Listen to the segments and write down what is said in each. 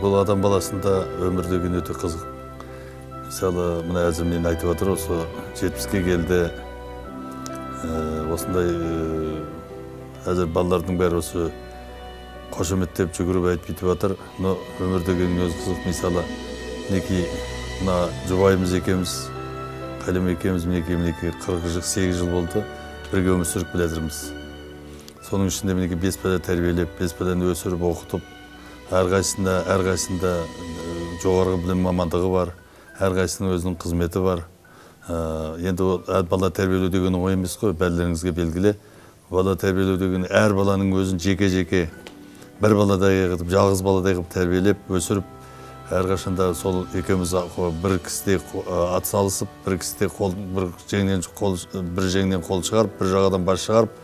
бұл адам баласында өмір деген өте қызық. Мысалы, мына әзір мен айтып отыр, осы 70-ке келді. Осындай әзір балалардың бәрі осы қошеметтеп жүгіріп айтып бүйтіп отыр. Но өмір деген өз қызық. Мысалы, мінекей мына жұбайымыз екеуміз, Қалим екеуміз мінекей 48 жыл болды. Бірге өмір сүріп келе жатырмыз. Соның ішінде мінекей 5 бала тәрбиелеп, 5 баланы өсіріп, оқытып, әрқайсында жоғарғы білім мамандығы бар, әрқайсының өзінің қызметі бар. Енді бала тәрбиелеу деген оңай емес қой, бәріңізге белгілі. Бала тәрбиелеу деген әр баланың өзін жеке-жеке бір баладай қылып, жалғыз баладай қылып тәрбиелеп, өсіріп, әрқашанда сол екеуміз бір кісідей ат салысып, бір кісідей бір жеңнен қол шығарып, бір жағадан бас шығарып,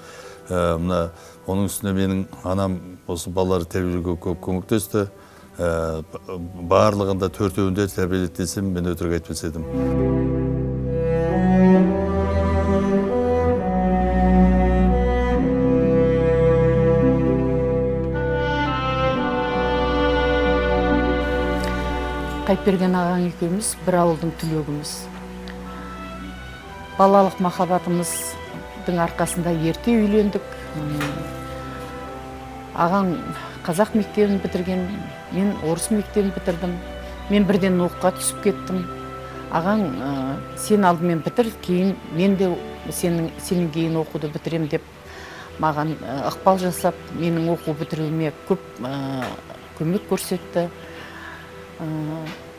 мына оның үстіне менің анам осы балаларды тәрбиелеуге көп көмектесті. Барлығында төртеуінде тәрбиеледі десем, мен өтірік айтпас едім. Қайыпберген ағаң екеуміз бір ауылдың түлегіміз. Балалық махаббатымыздың арқасында ерте үйлендік. Ағаң қазақ мектебін бітірген, мен орыс мектебін бітірдім. Мен бірден оқуға түсіп кеттім. Ағаң сен алдымен бітір, кейін мен де сенен кейін оқуды бітірем деп маған ықпал жасап, менің оқу бітіруіме көп көмек көрсетті.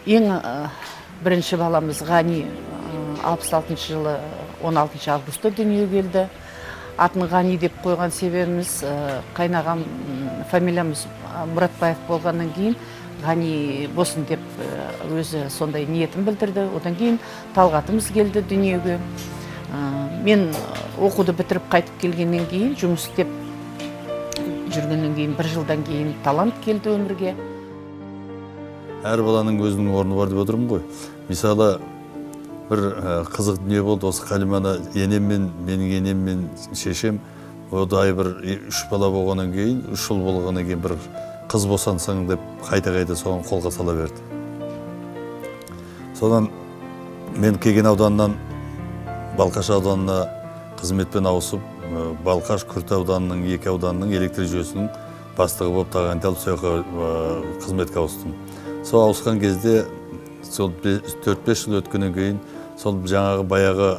Ең бірінші баламыз Ғани 66 жылы 16 августта дүниеге келді. Атын Ғани деп қойған себебіміз қайнағам фамилиямыз Мұратбаев болғаннан кейін Ғани болсын деп өзі сондай ниетін білдірді. Одан кейін Талғатымыз келді дүниеге. Мен оқуды бітіріп қайтып келгеннен кейін, жұмыс істеп жүргеннен кейін, бір жылдан кейін талант келді өмірге. Әр баланың өзінің орны бар деп отырмын ғой. Мысалы, бір қызық дүние болды. Осы Қалиманы енеммен, менің енеммен шешем, одай бір 3 бала болғаннан кейін, 3 жыл болғаннан кейін бір қыз босансаң деп қайта-қайта соған қолға сала берді. Содан мен Кеген ауданынан Балқаш ауданына қызметпен ауысып, Балқаш Күрт ауданының 2 ауданының электр жүйесінің бастығы болып тағайындалып, сол жаққа қызметке ауыстым. Сол ауысқан кезде, сол 4-5 жыл өткеннен кейін, сол жаңағы баяғы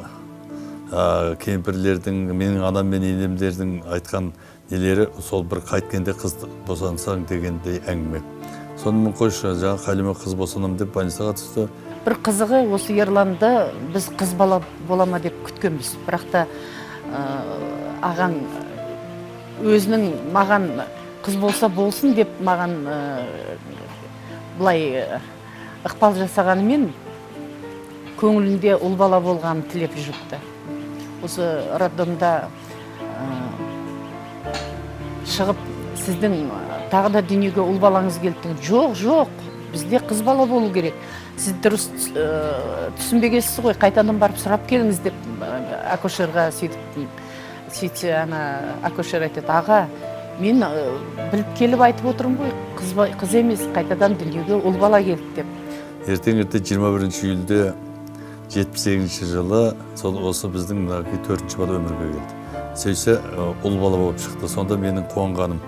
кемпірлердің, менің анам мен енемдердің айтқан нелері, сол бір қайткенде қыз босансаң дегендей әңгіме. Сонымен қойшы, жаңағы Қалима қыз босанам деп больницаға түсті. Бір қызығы осы Ерланды біз қыз бала болама деп күткенбіз. Бірақ та ағаң өзінің маған қыз болса болсын деп маған бұлай ықпал жасағанымен көңілінде ұл бала болғанын тілеп жүріпті. Осы роддомда шығып, сіздің тағы да дүниеге ұл балаңыз келді. Жоқ, бізде қыз бала болу керек. Сіз дұрыс түсінбегенсіз ғой, қайтадан барып сұрап келіңіз деп акушерға сөйтсе, акушер айтады, аға, мен біліп келіп айтып отырмын ғой, қыз емес, қайтадан дүниеге ұл бала келді деп. Ертең 21 июльде 78 жылы осы біздің 4-ші бала өмірге келді. Сөйтсе ұл бала болып шықты. Сонда менің қуанғаным,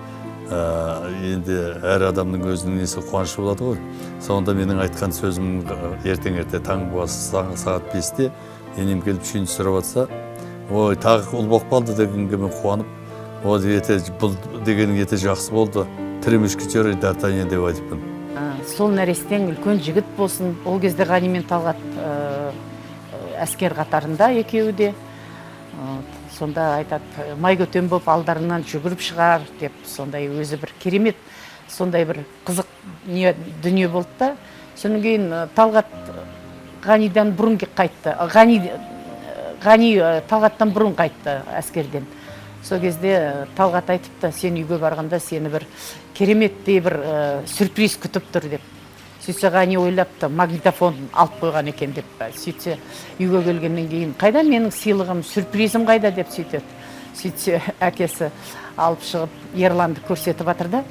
енді әр адамның өзінің несі қуанышы болады ғой. Сонда менің айтқан сөзім ертең-ерте таңғы сағат 5-те енем келіп шүйін сұрап атса, ой, тағы ұл болып қалды дегенге мен қуанып, бұл дегенің ете жақсы болды, тіремешке жер Д'Артаньян деп айтыппын. Сол нәрестен үлкен жігіт болсын, ол кезде Ғани мен Талғат әскер қатарында екеуі де. Сонда айтады, май көтен болып алдарынан жүгіріп шығар деп, сондай өзі бір керемет, сондай бір қызық дүние болды да. Содан кейін Талғат Ғанидан бұрын қайтты. Ғани Талғаттан бұрын қайтты әскерден. Сол кезде Талғат айтыпты, сен үйге барғанда сені бір кереметтей бір сюрприз күтіп тұр деп. Сөйтсе Ғани ойлапты, магнитофон алып қойған екен деп. Сөйтсе үйге келгеннен кейін, қайда менің сыйлығым, сюрпризім қайда деп сөйтеді. Сөйтсе әкесі алып шығып Ерланды көрсетіп жатыр да.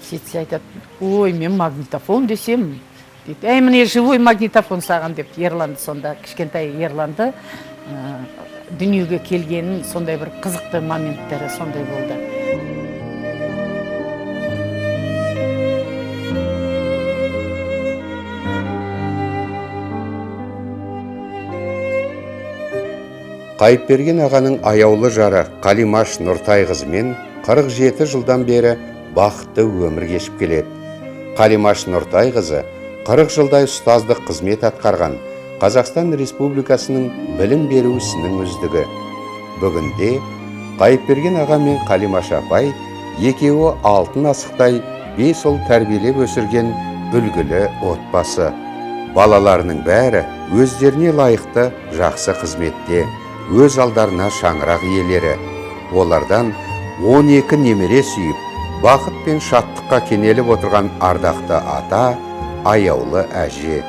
сөйтсе айтады, ой, мен магнитофон десем дейді, міне живой магнитофон саған деп. Ерланды сонда, кішкентай Ерланды дүниеге келгенін сондай бір қызықты моменттері сондай болды. Қайыпберген ағаның аяулы жары Қалимаш Нұртайқызымен 47 жылдан бері бақытты өмір кешіп келеді. Қалимаш Нұртайқызы 40 жылдай ұстаздық қызмет атқарған Қазақстан Республикасының білім беру ісінің үздігі. Бүгінде Қайыпберген аға мен Қалимаш апай екеуі алтын асықтай 5 ұл тәрбиелеп өсірген үлгілі отбасы. Балаларының бәрі өздеріне лайықты жақсы қызметте, өз алдарына шаңырақ иелері. Олардан 12 немере сүйіп, бақыт пен шаттыққа кенеліп отырған ардақты ата, аяулы әже.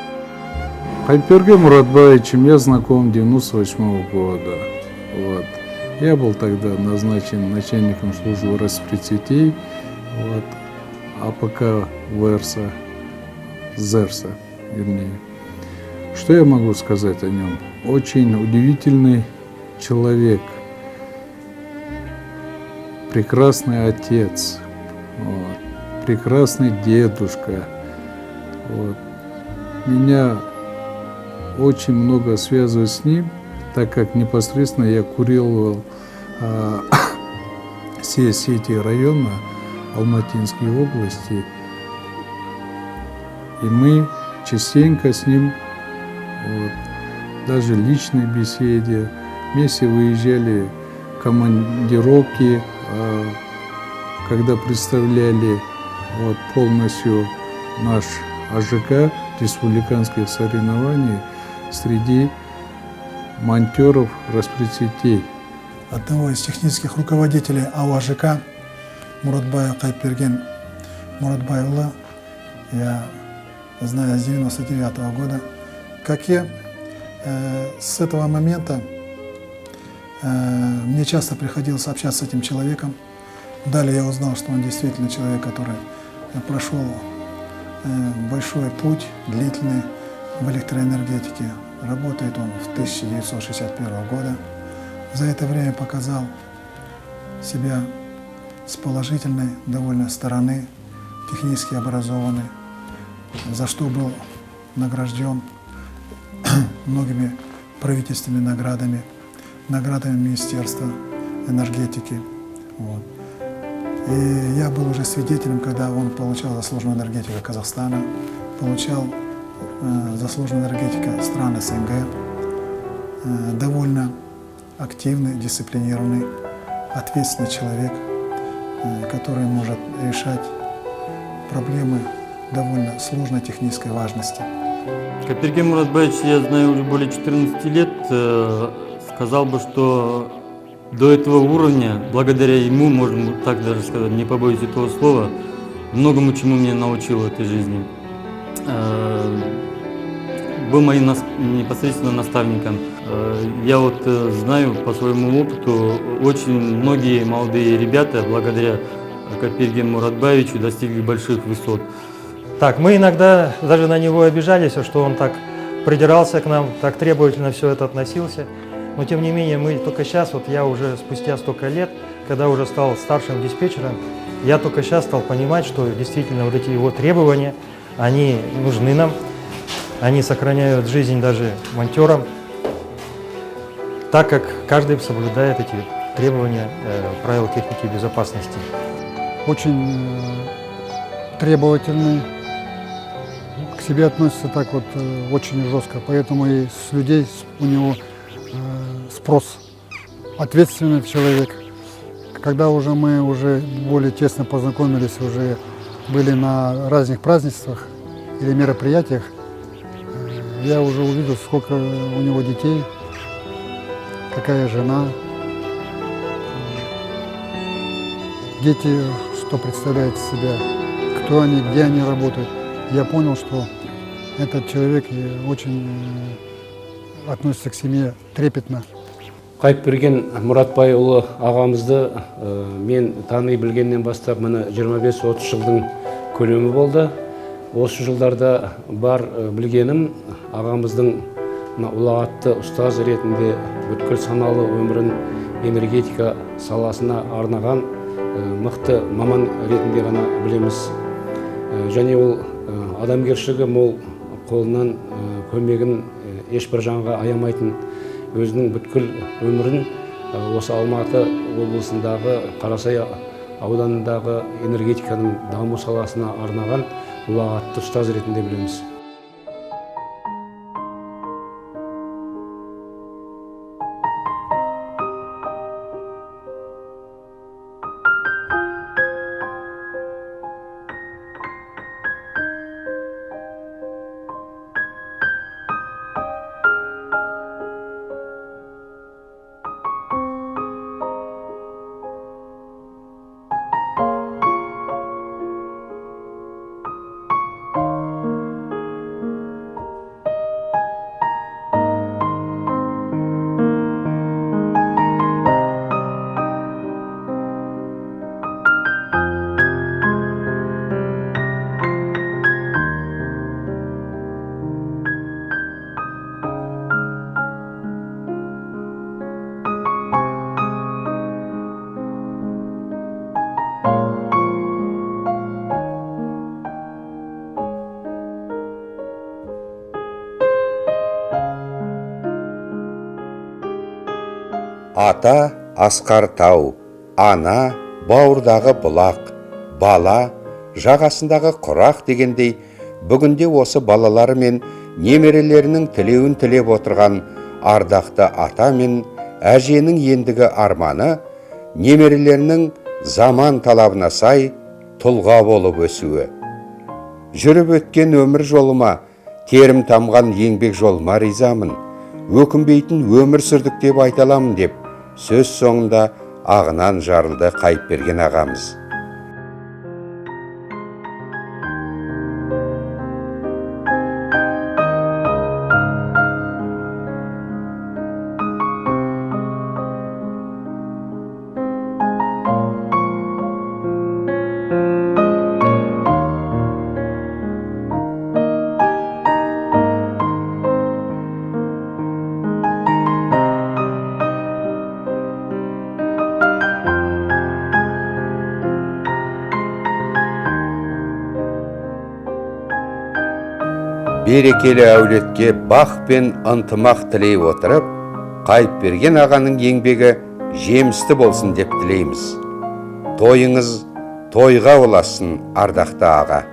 Қайыпберген Мұратбаевичем я знаком 98 года. Вот. Я был тогда назначен начальником службы распределителей, вот, АПК ВРСа, ЗЕРСа, вернее. Что я могу сказать о нем? Очень удивительный человек, прекрасный отец, вот, прекрасный дедушка. Вот. Меня очень много связывает с ним, так как непосредственно я курировал все сети района Алматинской области, и мы частенько с ним, вот, даже в личной беседе, вместе выезжали в командировки, когда представляли вот, полностью наш АЖК, республиканские соревнования среди монтеров распределителей. Одного из технических руководителей АОАЖК Мұратбаев Қайыпберген Мұратбайұлы я знаю с 99 года. Как и с этого момента мне часто приходилось общаться с этим человеком. Далее я узнал, что он действительно человек, который прошел большой путь, длительный в электроэнергетике. Работает он с 1961 года. За это время показал себя с положительной довольно стороны, технически образованный, за что был награжден многими правительственными наградами, наградами Министерства энергетики. Вот. И я был уже свидетелем, когда он получал заслуженную энергетику Казахстана, получал заслуженную энергетика стран СНГ, довольно активный, дисциплинированный, ответственный человек, который может решать проблемы довольно сложной технической важности. Қайыпберген Мұратбаевич, я знаю уже более 14 лет, сказал бы, что до этого уровня, благодаря ему, можно так даже сказать, не побоюсь этого слова, многому чему меня научил в этой жизни. Был моим непосредственно наставником. Я вот знаю по своему опыту, очень многие молодые ребята, благодаря Қайыпбергену Мұратбаевичу, достигли больших высот. Так, мы иногда даже на него обижались, что он так придирался к нам, так требовательно все это относился. Но тем не менее, мы только сейчас, вот я уже спустя столько лет, когда уже стал старшим диспетчером, я только сейчас стал понимать, что действительно вот эти его требования, они нужны нам, они сохраняют жизнь даже монтерам, так как каждый соблюдает эти требования правил техники и безопасности. Очень требовательный, к себе относится так вот очень жестко, поэтому и с людей у него спрос. Ответственный человек. Когда уже мы уже более тесно познакомились, уже были на разных празднествах или мероприятиях, я уже увидел, сколько у него детей, какая жена, дети, что представляют из себя, кто они, где они работают. Я понял, что этот человек очень относится к семье трепетно. Қайыпберген Мұратбайұлы ағамызды мен тани білгеннен бастап міне 25-30 жылдың көлемі болды. Осы жылдарда бар білгенім ағамыздың ұлағатты ұстаз ретінде бүткіл саналы өмірін энергетика саласына арнаған мықты маман ретінде ғана білеміз. Және ол адамгершілігі мол, қолынан көмегін ешбір жанға аямайтын өзінің бүткіл өмірін осы Алматы облысындағы Қарасай ауданындағы энергетиканың даму саласына арнаған ұлағатты ұстаз ретінде білеміз. Ата асқар тау, ана бауырдағы бұлақ, бала жағасындағы құрақ дегендей, бүгінде осы балалары мен немерелерінің тілеуін тілеп отырған ардақты ата мен әженің ендігі арманы немерелерінің заман талабына сай тұлға болып өсуі. Жүріп өткен өмір жолыма, терім тамған еңбек жолыма ризамын, өкінбейтін өмір сүрдік деп айталамын деп сөз соңында ағынан жарылды Қайыпберген ағамыз. Берекелі әулетке бақ пен ынтымақ тілей отырып, Қайыпберген ағаның еңбегі жемісті болсын деп тілейміз. Тойыңыз тойға оласын, ардақты аға.